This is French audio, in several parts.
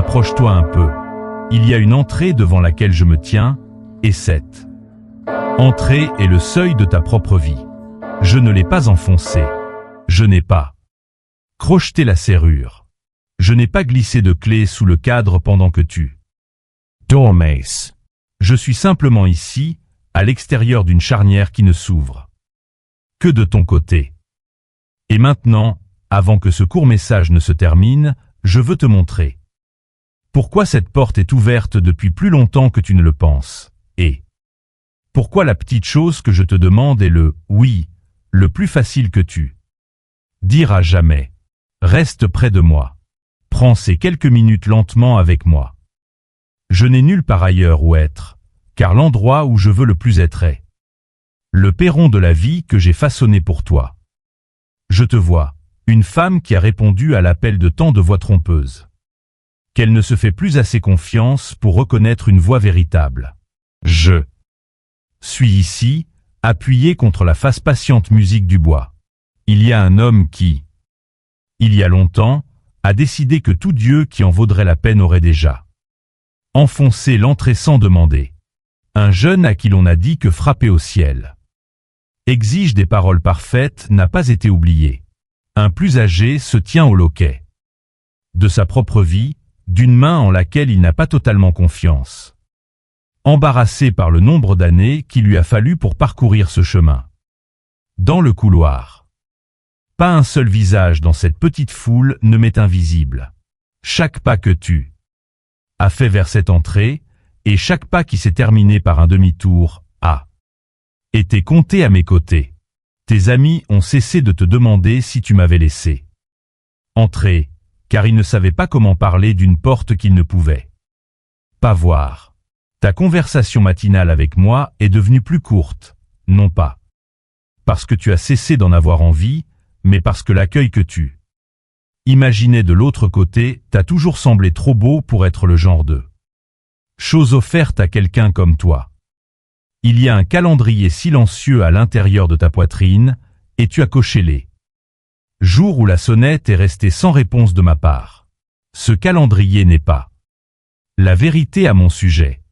Approche-toi un peu. Il y a une entrée devant laquelle je me tiens, et cette entrée est le seuil de ta propre vie. Je ne l'ai pas enfoncée. Je n'ai pas crocheté la serrure. Je n'ai pas glissé de clé sous le cadre pendant que tu dormace. Je suis simplement ici, à l'extérieur d'une charnière qui ne s'ouvre que de ton côté. Et maintenant, avant que ce court message ne se termine, je veux te montrer pourquoi cette porte est ouverte depuis plus longtemps que tu ne le penses, et pourquoi la petite chose que je te demande est le « oui », le plus facile que tu diras jamais. Reste près de moi. Prends ces quelques minutes lentement avec moi. Je n'ai nulle part ailleurs où être, car l'endroit où je veux le plus être est le perron de la vie que j'ai façonné pour toi. Je te vois, une femme qui a répondu à l'appel de tant de voix trompeuses, qu'elle ne se fait plus assez confiance pour reconnaître une voix véritable. Je suis ici, appuyé contre la face patiente musique du bois. Il y a un homme qui, il y a longtemps, a décidé que tout Dieu qui en vaudrait la peine aurait déjà enfoncé l'entrée sans demander. Un jeune à qui l'on a dit que frapper au ciel exige des paroles parfaites n'a pas été oublié. Un plus âgé se tient au loquet de sa propre vie, d'une main en laquelle il n'a pas totalement confiance, embarrassé par le nombre d'années qu'il lui a fallu pour parcourir ce chemin. Dans le couloir, pas un seul visage dans cette petite foule ne m'est invisible. Chaque pas que tu as fait vers cette entrée, et chaque pas qui s'est terminé par un demi-tour, a été compté à mes côtés. Tes amis ont cessé de te demander si tu m'avais laissé entrer, car ils ne savaient pas comment parler d'une porte qu'ils ne pouvaient pas voir. Ta conversation matinale avec moi est devenue plus courte, non pas parce que tu as cessé d'en avoir envie, mais parce que l'accueil que tu imaginais de l'autre côté t'a toujours semblé trop beau pour être le genre de chose offerte à quelqu'un comme toi. Il y a un calendrier silencieux à l'intérieur de ta poitrine, et tu as coché les jours où la sonnette est restée sans réponse de ma part. Ce calendrier n'est pas la vérité à mon sujet.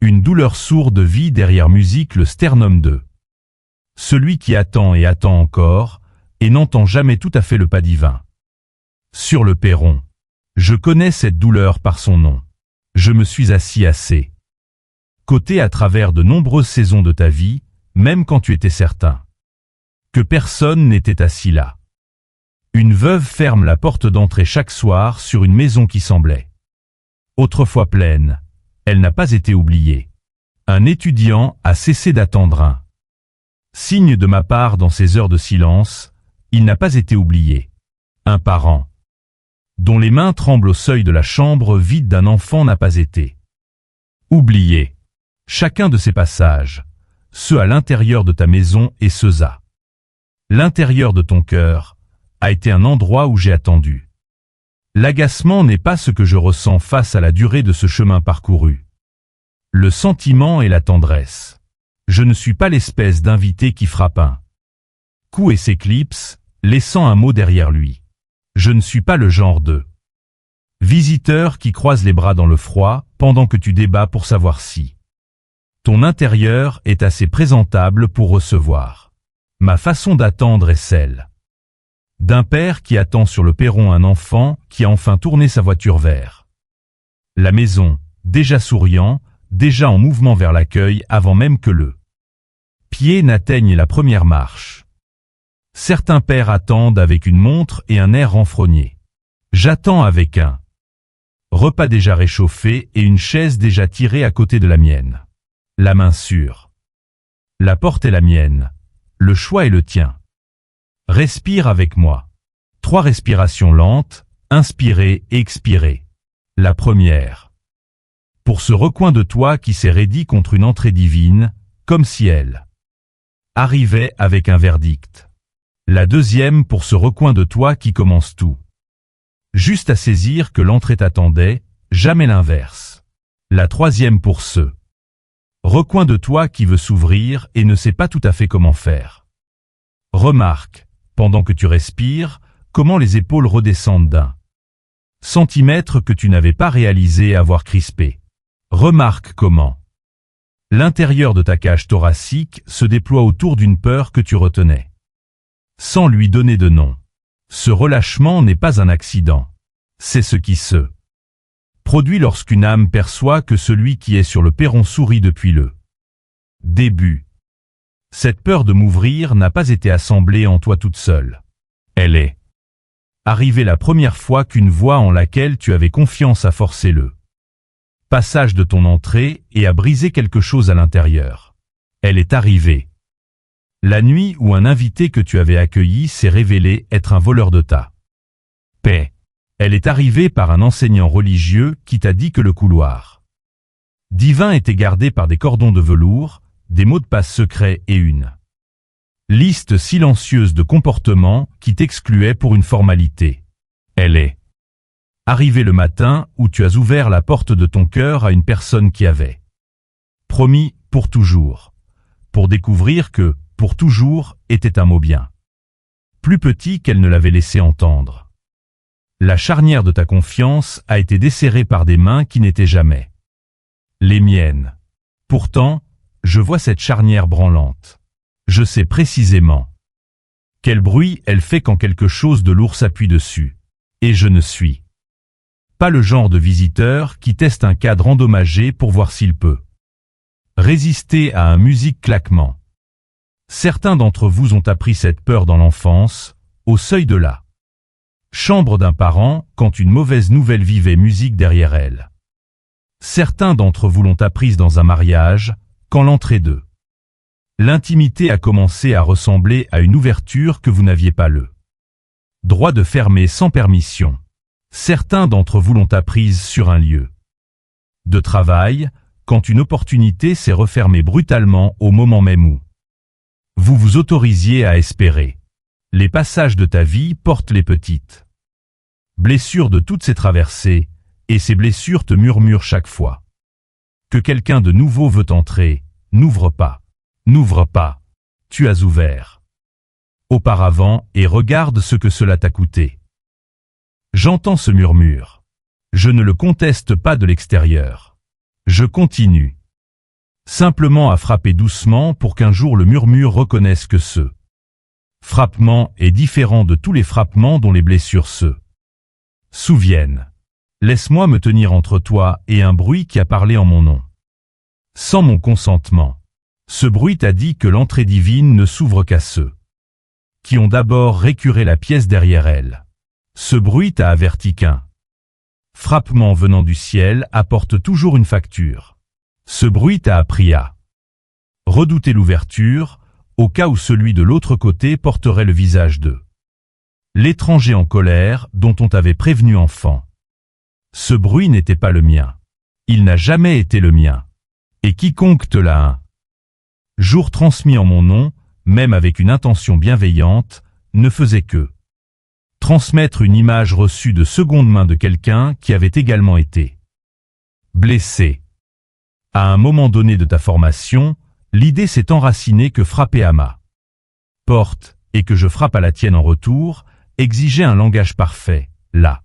Une douleur sourde vit derrière musique le sternum de celui qui attend et attend encore, et n'entend jamais tout à fait le pas divin. Sur le perron, je connais cette douleur par son nom. Je me suis assis assez côté à travers de nombreuses saisons de ta vie, même quand tu étais certain que personne n'était assis là. Une veuve ferme la porte d'entrée chaque soir sur une maison qui semblait autrefois pleine. Elle n'a pas été oubliée. Un étudiant a cessé d'attendre un signe de ma part dans ces heures de silence. Il n'a pas été oublié. Un parent dont les mains tremblent au seuil de la chambre vide d'un enfant n'a pas été oublié. Chacun de ces passages, ceux à l'intérieur de ta maison et ceux à l'intérieur de ton cœur, a été un endroit où j'ai attendu. L'agacement n'est pas ce que je ressens face à la durée de ce chemin parcouru. Le sentiment et la tendresse. Je ne suis pas l'espèce d'invité qui frappe un coup et s'éclipse, laissant un mot derrière lui. Je ne suis pas le genre de visiteur qui croise les bras dans le froid pendant que tu débats pour savoir si ton intérieur est assez présentable pour recevoir. Ma façon d'attendre est celle d'un père qui attend sur le perron un enfant qui a enfin tourné sa voiture vers la maison, déjà souriant, déjà en mouvement vers l'accueil avant même que le pied n'atteigne la première marche. Certains pères attendent avec une montre et un air renfrogné. J'attends avec un repas déjà réchauffé et une chaise déjà tirée à côté de la mienne. La main sûre. La porte est la mienne. Le choix est le tien. Respire avec moi. 3 respirations lentes, inspirez et expirez. La première. Pour ce recoin de toi qui s'est raidi contre une entrée divine, comme si elle arrivait avec un verdict. La deuxième pour ce recoin de toi qui commence tout juste à saisir que l'entrée t'attendait, jamais l'inverse. La troisième pour ce recoin de toi qui veut s'ouvrir et ne sait pas tout à fait comment faire. Remarque, pendant que tu respires, comment les épaules redescendent d'un Centimètres que tu n'avais pas réalisé avoir crispé. Remarque comment l'intérieur de ta cage thoracique se déploie autour d'une peur que tu retenais, sans lui donner de nom. Ce relâchement n'est pas un accident. C'est ce qui se produit lorsqu'une âme perçoit que celui qui est sur le perron sourit depuis le début. Cette peur de m'ouvrir n'a pas été assemblée en toi toute seule. Elle est arrivée la première fois qu'une voix en laquelle tu avais confiance a forcé le passage de ton entrée et a brisé quelque chose à l'intérieur. Elle est arrivée la nuit où un invité que tu avais accueilli s'est révélé être un voleur de ta paix. Elle est arrivée par un enseignant religieux qui t'a dit que le couloir divin était gardé par des cordons de velours, des mots de passe secrets et une liste silencieuse de comportements qui t'excluaient pour une formalité. Elle est arrivée le matin où tu as ouvert la porte de ton cœur à une personne qui avait promis pour toujours, pour découvrir que pour toujours était un mot bien plus petit qu'elle ne l'avait laissé entendre. La charnière de ta confiance a été desserrée par des mains qui n'étaient jamais les miennes. Pourtant, je vois cette charnière branlante. Je sais précisément quel bruit elle fait quand quelque chose de lourd s'appuie dessus. Et je ne suis pas le genre de visiteur qui teste un cadre endommagé pour voir s'il peut résister à un musique claquement. Certains d'entre vous ont appris cette peur dans l'enfance, au seuil de la chambre d'un parent, quand une mauvaise nouvelle vivait musique derrière elle. Certains d'entre vous l'ont apprise dans un mariage, quand l'entrée de l'intimité a commencé à ressembler à une ouverture que vous n'aviez pas le droit de fermer sans permission. Certains d'entre vous l'ont apprise sur un lieu de travail, quand une opportunité s'est refermée brutalement au moment même où vous vous autorisiez à espérer. Les passages de ta vie portent les petites blessures de toutes ces traversées, et ces blessures te murmurent chaque fois que quelqu'un de nouveau veut entrer. N'ouvre pas. N'ouvre pas. Tu as ouvert auparavant et regarde ce que cela t'a coûté. J'entends ce murmure. Je ne le conteste pas de l'extérieur. Je continue simplement à frapper doucement pour qu'un jour le murmure reconnaisse que ce frappement est différent de tous les frappements dont les blessures se souviennent. Laisse-moi me tenir entre toi et un bruit qui a parlé en mon nom. Sans mon consentement. Ce bruit t'a dit que l'entrée divine ne s'ouvre qu'à ceux qui ont d'abord récuré la pièce derrière elle. Ce bruit t'a averti qu'un frappement venant du ciel apporte toujours une facture. Ce bruit t'a appris à redouter l'ouverture, au cas où celui de l'autre côté porterait le visage de l'étranger en colère dont on t'avait prévenu enfant. Ce bruit n'était pas le mien. Il n'a jamais été le mien. Et quiconque te l'a un jour transmis en mon nom, même avec une intention bienveillante, ne faisait que transmettre une image reçue de seconde main de quelqu'un qui avait également été blessé. À un moment donné de ta formation, l'idée s'est enracinée que frapper à ma porte, et que je frappe à la tienne en retour, exigeait un langage parfait, la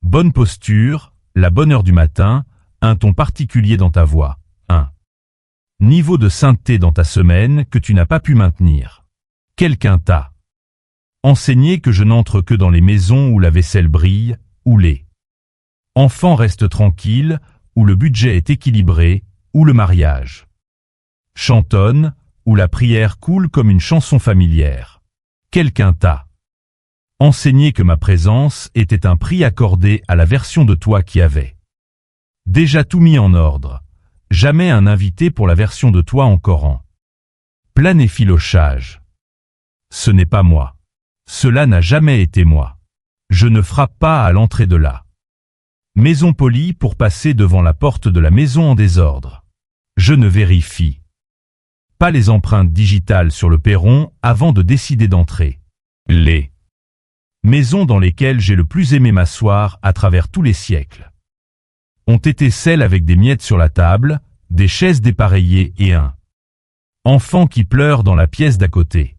bonne posture, la bonne heure du matin, un ton particulier dans ta voix, un niveau de sainteté dans ta semaine que tu n'as pas pu maintenir. Quelqu'un t'a enseigné que je n'entre que dans les maisons où la vaisselle brille, où les enfants restent tranquilles, où le budget est équilibré, où le mariage chantonne, où la prière coule comme une chanson familière. Quelqu'un t'a enseigné que ma présence était un prix accordé à la version de toi qui avait déjà tout mis en ordre. Jamais un invité pour la version de toi encore en plein effilochage. Ce n'est pas moi. Cela n'a jamais été moi. Je ne frappe pas à l'entrée de la maison polie pour passer devant la porte de la maison en désordre. Je ne vérifie pas les empreintes digitales sur le perron avant de décider d'entrer. Les maisons dans lesquelles j'ai le plus aimé m'asseoir à travers tous les siècles ont été celles avec des miettes sur la table, des chaises dépareillées et un enfant qui pleure dans la pièce d'à côté.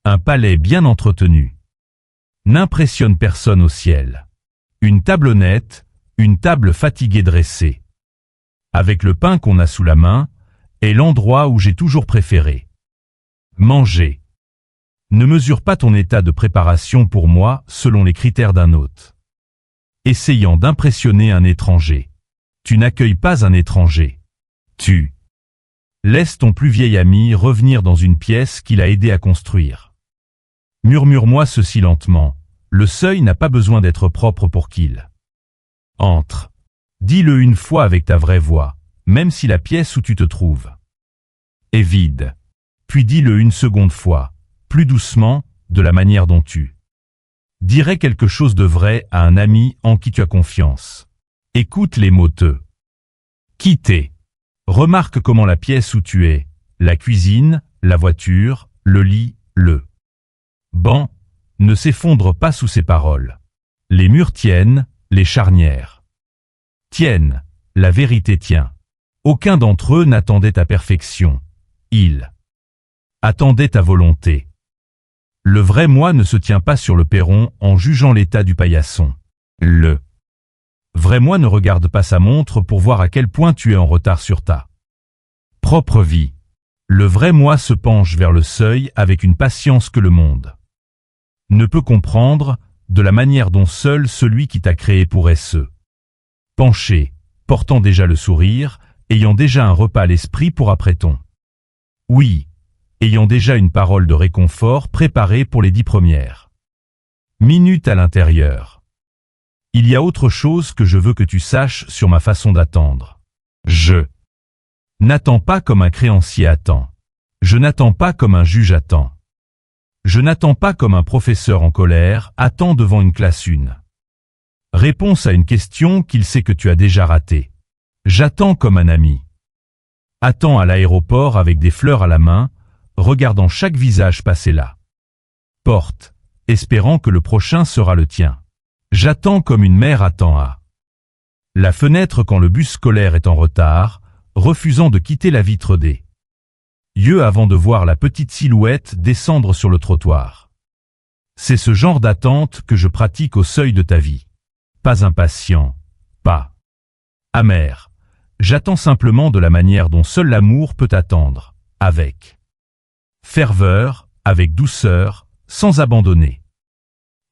Un palais bien entretenu n'impressionne personne au ciel. Une tablonnette, une table fatiguée dressée. Avec le pain qu'on a sous la main, est l'endroit où j'ai toujours préféré. Manger. Ne mesure pas ton état de préparation pour moi selon les critères d'un hôte. Essayant d'impressionner un étranger. Tu n'accueilles pas un étranger. Tu laisses ton plus vieil ami revenir dans une pièce qu'il a aidé à construire. Murmure-moi ceci lentement. Le seuil n'a pas besoin d'être propre pour qu'il entre. Dis-le une fois avec ta vraie voix, même si la pièce où tu te trouves est vide. Puis dis-le une seconde fois, plus doucement, de la manière dont tu dirais quelque chose de vrai à un ami en qui tu as confiance. Écoute les mots te quitter. Remarque comment la pièce où tu es, la cuisine, la voiture, le lit, le banc, ne s'effondre pas sous ces paroles. Les murs tiennent, les charnières tiennent, la vérité tient. Aucun d'entre eux n'attendait ta perfection. Ils attendaient ta volonté. Le vrai moi ne se tient pas sur le perron en jugeant l'état du paillasson. Le vrai moi ne regarde pas sa montre pour voir à quel point tu es en retard sur ta propre vie. Le vrai moi se penche vers le seuil avec une patience que le monde ne peut comprendre, de la manière dont seul celui qui t'a créé pourrait se pencher, portant déjà le sourire, ayant déjà un repas à l'esprit pour après-ton. Oui, ayant déjà une parole de réconfort préparée pour les 10 premières minutes à l'intérieur. Il y a autre chose que je veux que tu saches sur ma façon d'attendre. Je n'attends pas comme un créancier attend. Je n'attends pas comme un juge attend. Je n'attends pas comme un professeur en colère attend devant une classe une réponse à une question qu'il sait que tu as déjà ratée. J'attends comme un ami attend à l'aéroport avec des fleurs à la main, regardant chaque visage passer là. Porte, espérant que le prochain sera le tien. J'attends comme une mère attend à la fenêtre quand le bus scolaire est en retard, refusant de quitter la vitre des yeux avant de voir la petite silhouette descendre sur le trottoir. C'est ce genre d'attente que je pratique au seuil de ta vie. Pas impatient, pas amer. J'attends simplement de la manière dont seul l'amour peut attendre, avec ferveur, avec douceur, sans abandonner.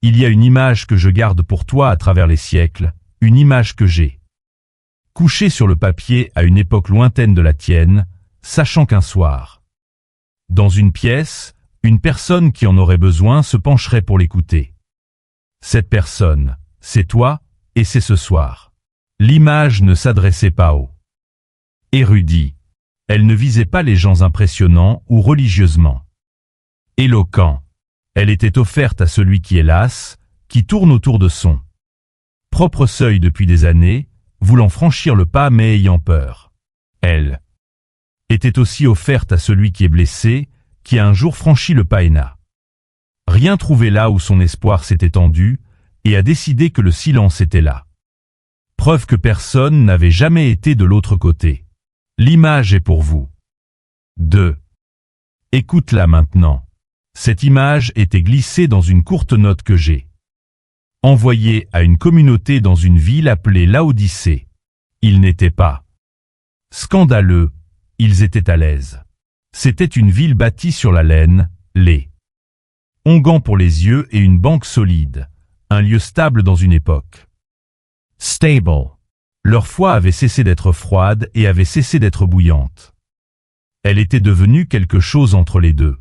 Il y a une image que je garde pour toi à travers les siècles, une image que j'ai couchée sur le papier à une époque lointaine de la tienne, sachant qu'un soir, dans une pièce, une personne qui en aurait besoin se pencherait pour l'écouter. Cette personne, c'est toi, et c'est ce soir. L'image ne s'adressait pas aux érudits. Elle ne visait pas les gens impressionnants ou religieusement éloquents. Elle était offerte à celui qui est las, qui tourne autour de son propre seuil depuis des années, voulant franchir le pas mais ayant peur. Elle était aussi offerte à celui qui est blessé, qui a un jour franchi le pas et n'a rien trouvé là où son espoir s'est étendu, et a décidé que le silence était là. Preuve que personne n'avait jamais été de l'autre côté. L'image est pour vous. 2. Écoute-la maintenant. Cette image était glissée dans une courte note que j'ai envoyée à une communauté dans une ville appelée Laodicée. Ils n'étaient pas scandaleux, ils étaient à l'aise. C'était une ville bâtie sur la laine, les onguents pour les yeux et une banque solide, un lieu stable dans une époque stable. Leur foi avait cessé d'être froide et avait cessé d'être bouillante. Elle était devenue quelque chose entre les deux.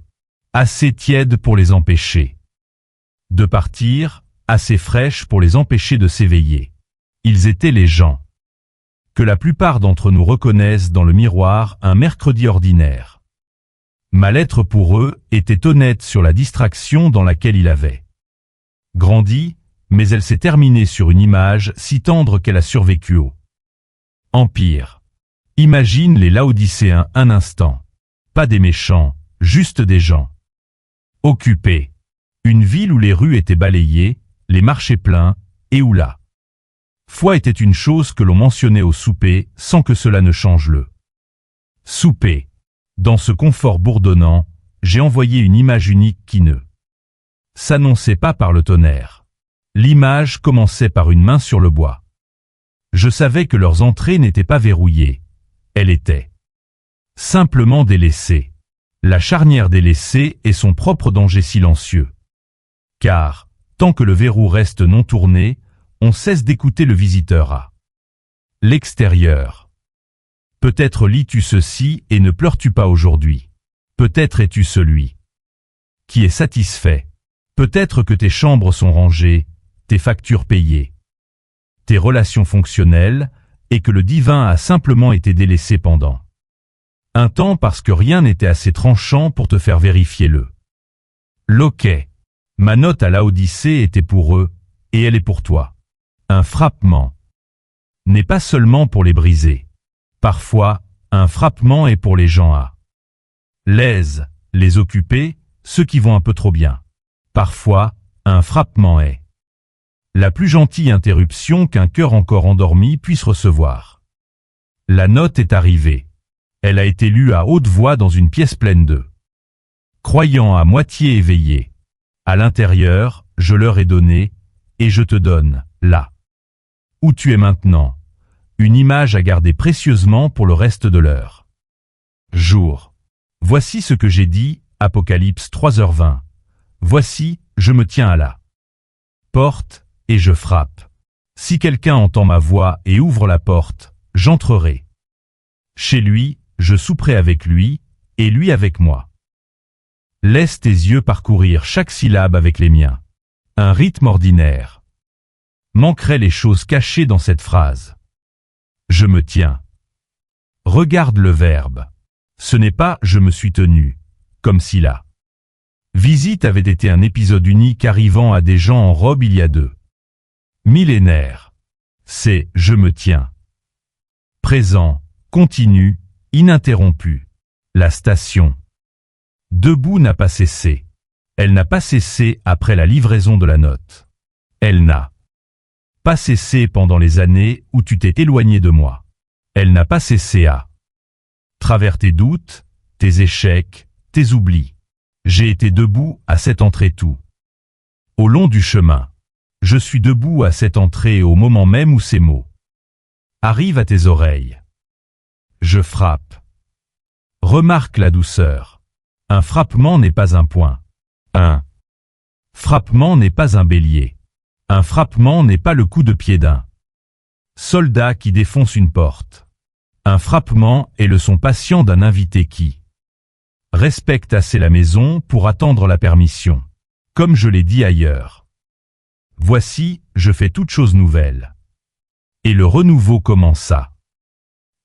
Assez tiède pour les empêcher de partir, assez fraîche pour les empêcher de s'éveiller. Ils étaient les gens que la plupart d'entre nous reconnaissent dans le miroir un mercredi ordinaire. Ma lettre pour eux était honnête sur la distraction dans laquelle il avait grandi, mais elle s'est terminée sur une image si tendre qu'elle a survécu au empire. Imagine les Laodicéens un instant. Pas des méchants, juste des gens occupés. Une ville où les rues étaient balayées, les marchés pleins, et où la foi était une chose que l'on mentionnait au souper sans que cela ne change le souper. Dans ce confort bourdonnant, j'ai envoyé une image unique qui ne s'annonçait pas par le tonnerre. L'image commençait par une main sur le bois. Je savais que leurs entrées n'étaient pas verrouillées. Elle était simplement délaissée. La charnière délaissée est son propre danger silencieux. Car, tant que le verrou reste non tourné, on cesse d'écouter le visiteur à l'extérieur. Peut-être lis-tu ceci et ne pleures-tu pas aujourd'hui. Peut-être es-tu celui qui est satisfait. Peut-être que tes chambres sont rangées, tes factures payées, tes relations fonctionnelles, et que le divin a simplement été délaissé pendant un temps parce que rien n'était assez tranchant pour te faire vérifier le loquet. Ma note à Laodicée était pour eux, et elle est pour toi. Un frappement n'est pas seulement pour les brisés. Parfois, un frappement est pour les gens à l'aise, les occupés, ceux qui vont un peu trop bien. Parfois, un frappement est la plus gentille interruption qu'un cœur encore endormi puisse recevoir. La note est arrivée. Elle a été lue à haute voix dans une pièce pleine de croyants à moitié éveillés. À l'intérieur, je leur ai donné, et je te donne, là où tu es maintenant, une image à garder précieusement pour le reste de leur jour. Voici ce que j'ai dit, Apocalypse 3h20. Voici, je me tiens à la porte, et je frappe. Si quelqu'un entend ma voix et ouvre la porte, j'entrerai chez lui, je souperai avec lui, et lui avec moi. Laisse tes yeux parcourir chaque syllabe avec les miens. Un rythme ordinaire. Manqueraient les choses cachées dans cette phrase. Je me tiens. Regarde le verbe. Ce n'est pas « je me suis tenu », comme si la visite avait été un épisode unique arrivant à des gens en robe il y a 2 millénaires. C'est « je me tiens ». Présent, continu, ininterrompu. La station. Debout n'a pas cessé. Elle n'a pas cessé après la livraison de la note. Elle n'a pas cessé pendant les années où tu t'es éloigné de moi. Elle n'a pas cessé à travers tes doutes, tes échecs, tes oublis. J'ai été debout à cette entrée tout au long du chemin. Je suis debout à cette entrée au moment même où ces mots arrivent à tes oreilles. Je frappe. Remarque la douceur. Un frappement n'est pas un point. Un frappement n'est pas un bélier. Un frappement n'est pas le coup de pied d'un soldat qui défonce une porte. Un frappement est le son patient d'un invité qui respecte assez la maison pour attendre la permission. Comme je l'ai dit ailleurs. Voici, je fais toute chose nouvelle. Et le renouveau commença.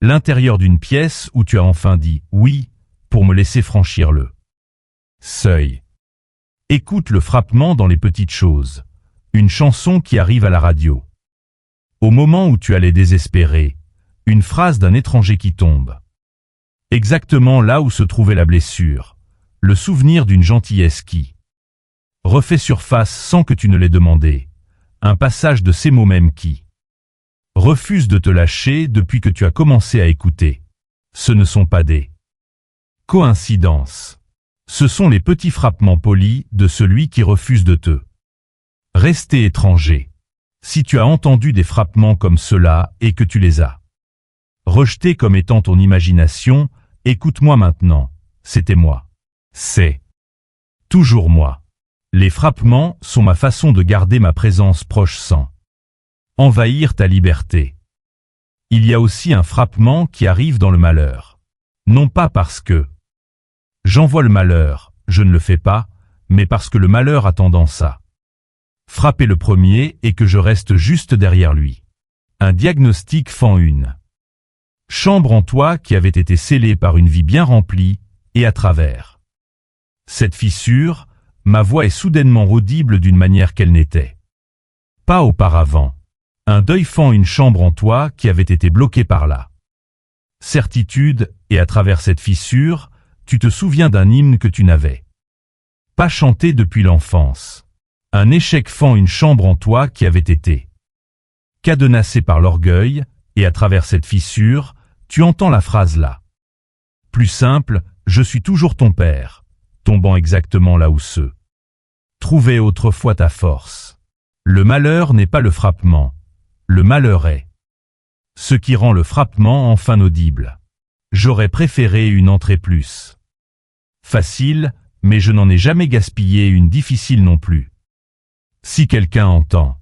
L'intérieur d'une pièce où tu as enfin dit « oui » pour me laisser franchir le seuil. Écoute le frappement dans les petites choses. Une chanson qui arrive à la radio. Au moment où tu allais désespérer, une phrase d'un étranger qui tombe. Exactement là où se trouvait la blessure, le souvenir d'une gentillesse qui refait surface sans que tu ne l'aies demandé, un passage de ces mots mêmes qui refuse de te lâcher depuis que tu as commencé à écouter. Ce ne sont pas des coïncidences. Ce sont les petits frappements polis de celui qui refuse de te rester étranger. Si tu as entendu des frappements comme cela et que tu les as rejetés comme étant ton imagination, écoute-moi maintenant, c'était moi. C'est toujours moi. Les frappements sont ma façon de garder ma présence proche sans envahir ta liberté. Il y a aussi un frappement qui arrive dans le malheur. Non pas parce que j'envoie le malheur, je ne le fais pas, mais parce que le malheur a tendance à frapper le premier et que je reste juste derrière lui. Un diagnostic fend une chambre en toi qui avait été scellée par une vie bien remplie, et à travers cette fissure, ma voix est soudainement audible d'une manière qu'elle n'était pas auparavant. Un deuil fend une chambre en toi qui avait été bloquée par la certitude, et à travers cette fissure, tu te souviens d'un hymne que tu n'avais pas chanté depuis l'enfance. Un échec fend une chambre en toi qui avait été cadenassée par l'orgueil, et à travers cette fissure, tu entends la phrase là. Plus simple, je suis toujours ton père, tombant exactement là où se trouvait autrefois ta force. Le malheur n'est pas le frappement. Le malheur est ce qui rend le frappement enfin audible. J'aurais préféré une entrée plus facile, mais je n'en ai jamais gaspillé une difficile non plus. Si quelqu'un entend.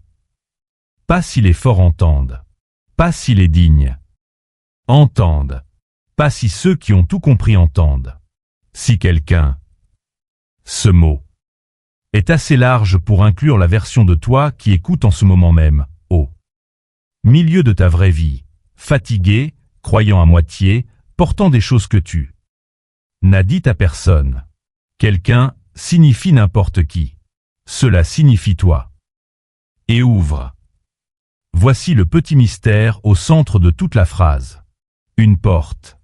Pas si les forts entendent. Pas si les dignes entendent. Pas si ceux qui ont tout compris entendent. Si quelqu'un. Ce mot est assez large pour inclure la version de toi qui écoute en ce moment même, au milieu de ta vraie vie, fatigué, croyant à moitié, portant des choses que tu n'as dites à personne. Quelqu'un signifie n'importe qui. Cela signifie toi. Et ouvre. Voici le petit mystère au centre de toute la phrase. Une porte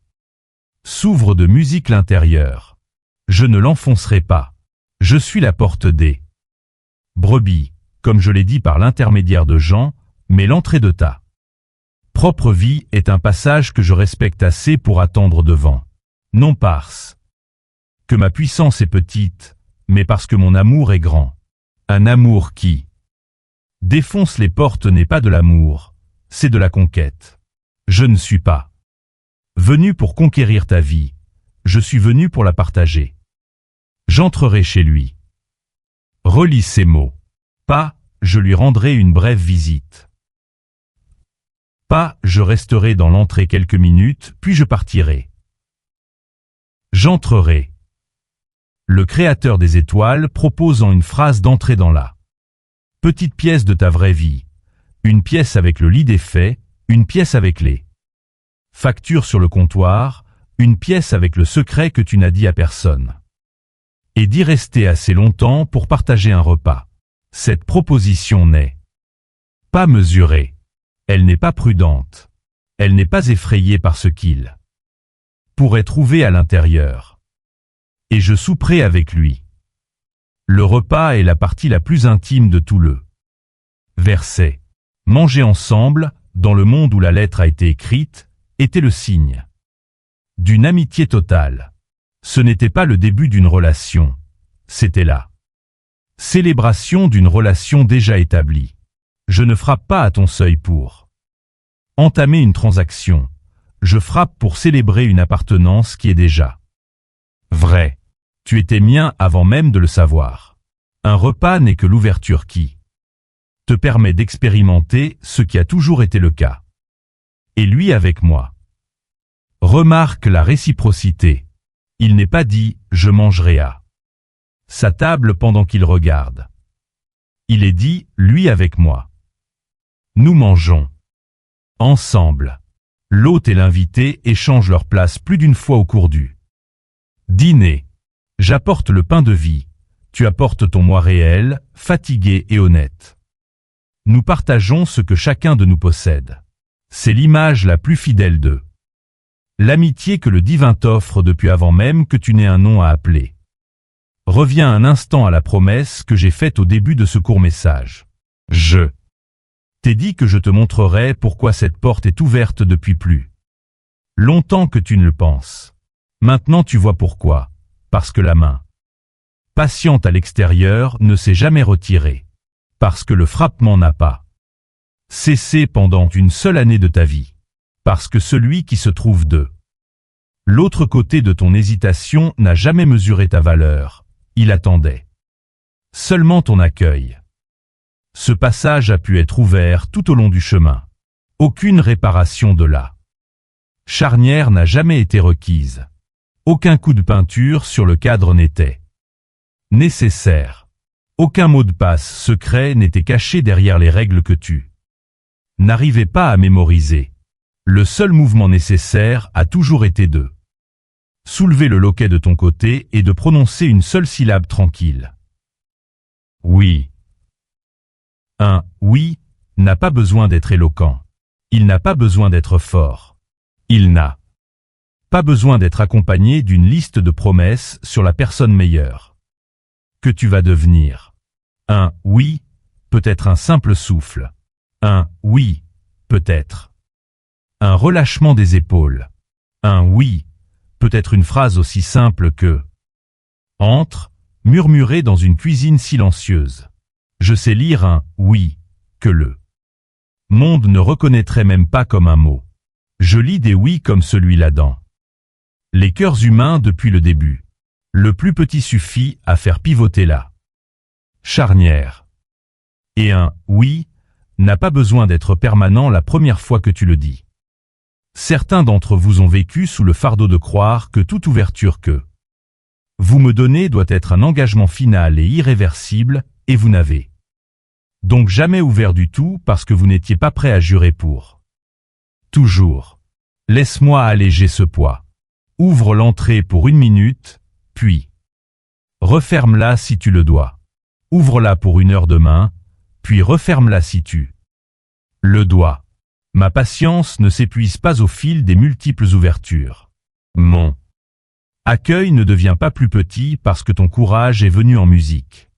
s'ouvre de musique l'intérieur. Je ne l'enfoncerai pas. Je suis la porte des brebis, comme je l'ai dit par l'intermédiaire de Jean, mais l'entrée de ta propre vie est un passage que je respecte assez pour attendre devant. Non parce que ma puissance est petite, mais parce que mon amour est grand. Un amour qui défonce les portes n'est pas de l'amour, c'est de la conquête. Je ne suis pas venu pour conquérir ta vie, je suis venu pour la partager. J'entrerai chez lui. Relis ces mots. Pas, je lui rendrai une brève visite. Pas, je resterai dans l'entrée quelques minutes, puis je partirai. J'entrerai. Le créateur des étoiles propose en une phrase d'entrer dans la petite pièce de ta vraie vie. Une pièce avec le lit défait, une pièce avec les factures sur le comptoir, une pièce avec le secret que tu n'as dit à personne. Et d'y rester assez longtemps pour partager un repas. Cette proposition n'est pas mesurée. Elle n'est pas prudente. Elle n'est pas effrayée par ce qu'il pourrait trouver à l'intérieur. Et je souperai avec lui. Le repas est la partie la plus intime de tout le verset. Manger ensemble, dans le monde où la lettre a été écrite, était le signe d'une amitié totale. Ce n'était pas le début d'une relation, c'était la célébration d'une relation déjà établie. Je ne frappe pas à ton seuil pour entamer une transaction, je frappe pour célébrer une appartenance qui est déjà vraie. Tu étais mien avant même de le savoir. Un repas n'est que l'ouverture qui te permet d'expérimenter ce qui a toujours été le cas. Et lui avec moi. Remarque la réciprocité. Il n'est pas dit « je mangerai à » sa table pendant qu'il regarde. Il est dit « lui avec moi ». Nous mangeons. Ensemble. L'hôte et l'invité échangent leur place plus d'une fois au cours du dîner. J'apporte le pain de vie. Tu apportes ton moi réel, fatigué et honnête. Nous partageons ce que chacun de nous possède. C'est l'image la plus fidèle d'eux. L'amitié que le divin t'offre depuis avant même que tu n'aies un nom à appeler. Reviens un instant à la promesse que j'ai faite au début de ce court message. Je t'ai dit que je te montrerai pourquoi cette porte est ouverte depuis plus longtemps que tu ne le penses. Maintenant tu vois pourquoi. Parce que la main patiente à l'extérieur ne s'est jamais retirée. Parce que le frappement n'a pas cessé pendant une seule année de ta vie. Parce que celui qui se trouve de l'autre côté de ton hésitation n'a jamais mesuré ta valeur, il attendait seulement ton accueil. Ce passage a pu être ouvert tout au long du chemin. Aucune réparation de la charnière n'a jamais été requise. Aucun coup de peinture sur le cadre n'était nécessaire. Aucun mot de passe secret n'était caché derrière les règles que tu n'arrivais pas à mémoriser. Le seul mouvement nécessaire a toujours été de soulever le loquet de ton côté et de prononcer une seule syllabe tranquille. Oui. Un « oui » n'a pas besoin d'être éloquent. Il n'a pas besoin d'être fort. Il n'a pas besoin d'être accompagné d'une liste de promesses sur la personne meilleure que tu vas devenir. Un « oui » peut être un simple souffle. Un « oui » peut être un relâchement des épaules. Un « oui » peut être une phrase aussi simple que « entre » murmurée dans une cuisine silencieuse. Je sais lire un « oui » que le monde ne reconnaîtrait même pas comme un mot. Je lis des oui comme celui-là dans les cœurs humains depuis le début. Le plus petit suffit à faire pivoter la charnière. Et un « oui » n'a pas besoin d'être permanent la première fois que tu le dis. Certains d'entre vous ont vécu sous le fardeau de croire que toute ouverture que vous me donnez doit être un engagement final et irréversible, et vous n'avez donc jamais ouvert du tout parce que vous n'étiez pas prêt à jurer pour toujours. Laisse-moi alléger ce poids. Ouvre l'entrée pour 1 minute, puis referme-la si tu le dois. Ouvre-la pour 1 heure demain, puis referme-la si tu le dois. Ma patience ne s'épuise pas au fil des multiples ouvertures. Mon accueil ne devient pas plus petit parce que ton courage est venu en musique.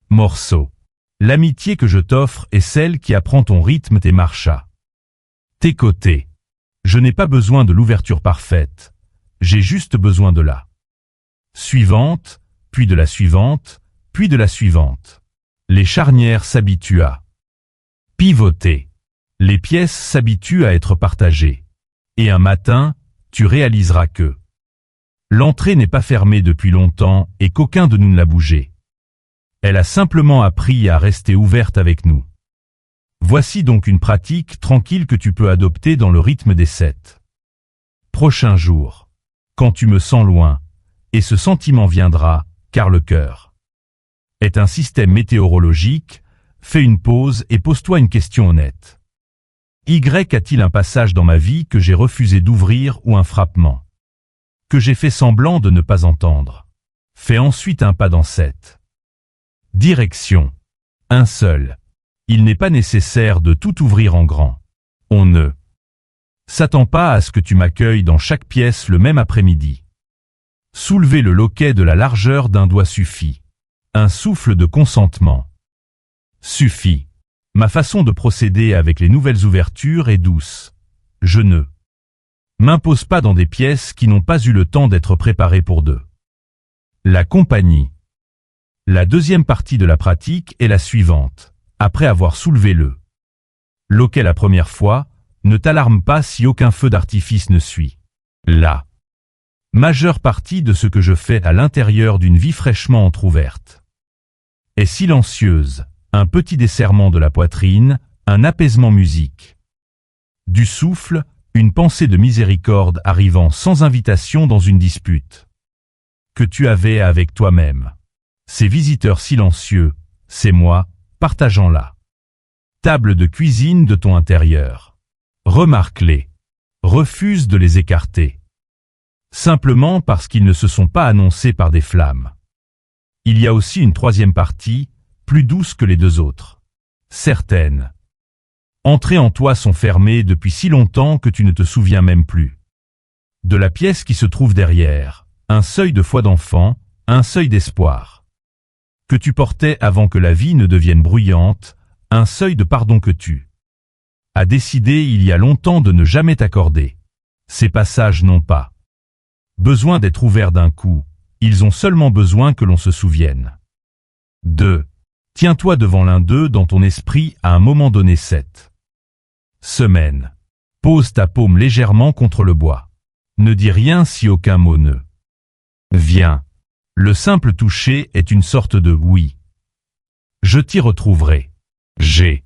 Morceau. L'amitié que je t'offre est celle qui apprend ton rythme, tes marches à tes côtés. Je n'ai pas besoin de l'ouverture parfaite. J'ai juste besoin de la suivante, puis de la suivante, puis de la suivante. Les charnières s'habituent à pivoter. Les pièces s'habituent à être partagées. Et un matin, tu réaliseras que l'entrée n'est pas fermée depuis longtemps et qu'aucun de nous ne l'a bougée. Elle a simplement appris à rester ouverte avec nous. Voici donc une pratique tranquille que tu peux adopter dans le rythme des 7 prochains jours. Quand tu me sens loin, et ce sentiment viendra, car le cœur est un système météorologique, fais une pause et pose-toi une question honnête. Y a-t-il un passage dans ma vie que j'ai refusé d'ouvrir ou un frappement que j'ai fait semblant de ne pas entendre? Fais ensuite un pas dans cette direction. Un seul. Il n'est pas nécessaire de tout ouvrir en grand. On ne s'attend pas à ce que tu m'accueilles dans chaque pièce le même après-midi. Soulever le loquet de la largeur d'un doigt suffit. Un souffle de consentement suffit. Ma façon de procéder avec les nouvelles ouvertures est douce. Je ne m'impose pas dans des pièces qui n'ont pas eu le temps d'être préparées pour deux. La compagnie. La deuxième partie de la pratique est la suivante. Après avoir soulevé le loquet la première fois, ne t'alarme pas si aucun feu d'artifice ne suit. La majeure partie de ce que je fais à l'intérieur d'une vie fraîchement entr'ouverte est silencieuse, un petit desserrement de la poitrine, un apaisement musique. Du souffle, une pensée de miséricorde arrivant sans invitation dans une dispute que tu avais avec toi-même. Ces visiteurs silencieux, c'est moi, partageant la table de cuisine de ton intérieur. Remarque-les. Refuse de les écarter. Simplement parce qu'ils ne se sont pas annoncés par des flammes. Il y a aussi une troisième partie, plus douce que les deux autres. Certaines entrées en toi sont fermées depuis si longtemps que tu ne te souviens même plus de la pièce qui se trouve derrière, un seuil de foi d'enfant, un seuil d'espoir que tu portais avant que la vie ne devienne bruyante, un seuil de pardon que tu as décidé il y a longtemps de ne jamais t'accorder. Ces passages n'ont pas besoin d'être ouverts d'un coup, ils ont seulement besoin que l'on se souvienne. 2. Tiens-toi devant l'un d'eux dans ton esprit à un moment donné. 7 semaines. Pose ta paume légèrement contre le bois. Ne dis rien si aucun mot ne vient. Le simple toucher est une sorte de oui. Je t'y retrouverai. J'ai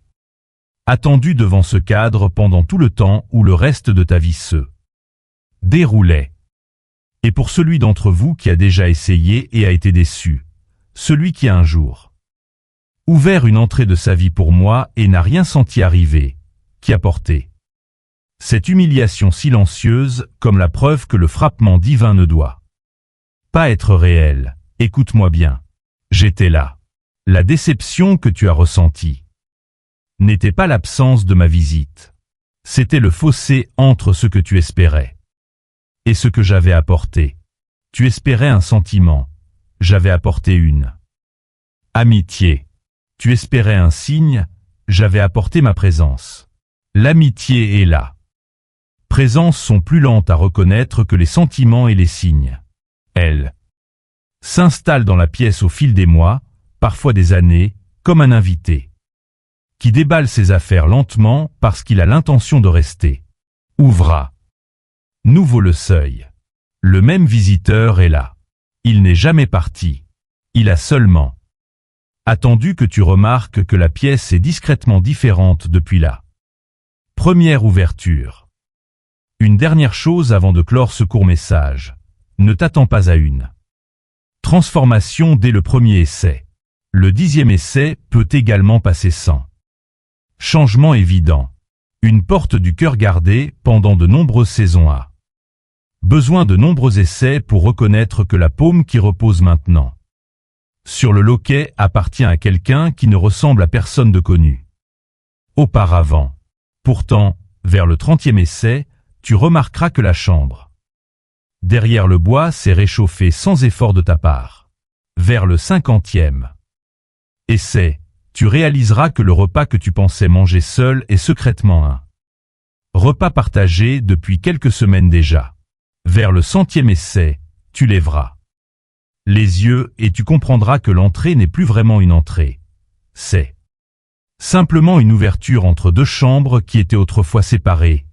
attendu devant ce cadre pendant tout le temps où le reste de ta vie se déroulait. Et pour celui d'entre vous qui a déjà essayé et a été déçu, celui qui a un jour ouvert une entrée de sa vie pour moi et n'a rien senti arriver, qui a porté cette humiliation silencieuse comme la preuve que le frappement divin ne doit pas être réel, écoute-moi bien. J'étais là. La déception que tu as ressentie n'était pas l'absence de ma visite. C'était le fossé entre ce que tu espérais et ce que j'avais apporté. Tu espérais un sentiment, j'avais apporté une amitié. Tu espérais un signe, j'avais apporté ma présence. L'amitié et la présence sont plus lentes à reconnaître que les sentiments et les signes. Elles s'installent dans la pièce au fil des mois, parfois des années, comme un invité, qui déballe ses affaires lentement parce qu'il a l'intention de rester. Ouvra. Nouveau le seuil. Le même visiteur est là. Il n'est jamais parti. Il a seulement attendu que tu remarques que la pièce est discrètement différente depuis là. Première ouverture. Une dernière chose avant de clore ce court message. Ne t'attends pas à une transformation dès le premier essai. Le 10e essai peut également passer sans changement évident. Une porte du cœur gardée pendant de nombreuses saisons a besoin de nombreux essais pour reconnaître que la paume qui repose maintenant sur le loquet appartient à quelqu'un qui ne ressemble à personne de connu auparavant. Pourtant, vers le 30e essai, tu remarqueras que la chambre derrière le bois s'est réchauffée sans effort de ta part. Vers le 50e essai, tu réaliseras que le repas que tu pensais manger seul est secrètement un repas partagé depuis quelques semaines déjà. Vers le 100e essai, tu lèveras les yeux et tu comprendras que l'entrée n'est plus vraiment une entrée. C'est simplement une ouverture entre deux chambres qui étaient autrefois séparées.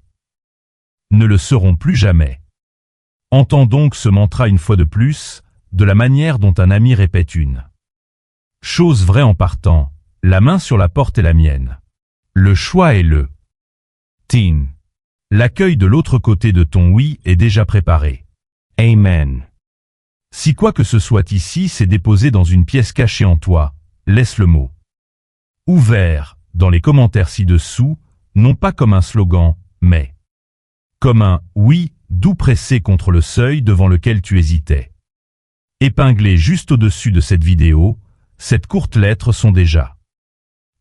Ne le seront plus jamais. Entends donc ce mantra une fois de plus, de la manière dont un ami répète une chose vraie en partant. La main sur la porte est la mienne. Le choix est le tien. L'accueil de l'autre côté de ton oui est déjà préparé. Amen. Si quoi que ce soit ici s'est déposé dans une pièce cachée en toi, laisse le mot ouvert dans les commentaires ci-dessous, non pas comme un slogan, mais comme un oui doux pressé contre le seuil devant lequel tu hésitais. Épinglées juste au-dessus de cette vidéo, cette courte lettre sont déjà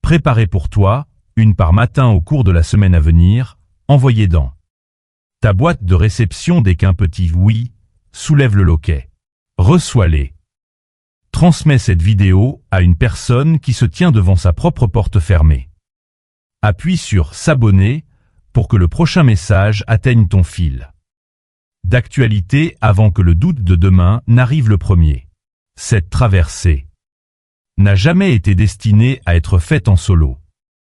préparées pour toi, une par matin au cours de la semaine à venir, envoyée dans ta boîte de réception dès qu'un petit oui soulève le loquet. Reçois-les. Transmets cette vidéo à une personne qui se tient devant sa propre porte fermée. Appuie sur s'abonner pour que le prochain message atteigne ton fil d'actualité avant que le doute de demain n'arrive le premier. Cette traversée n'a jamais été destinée à être faite en solo.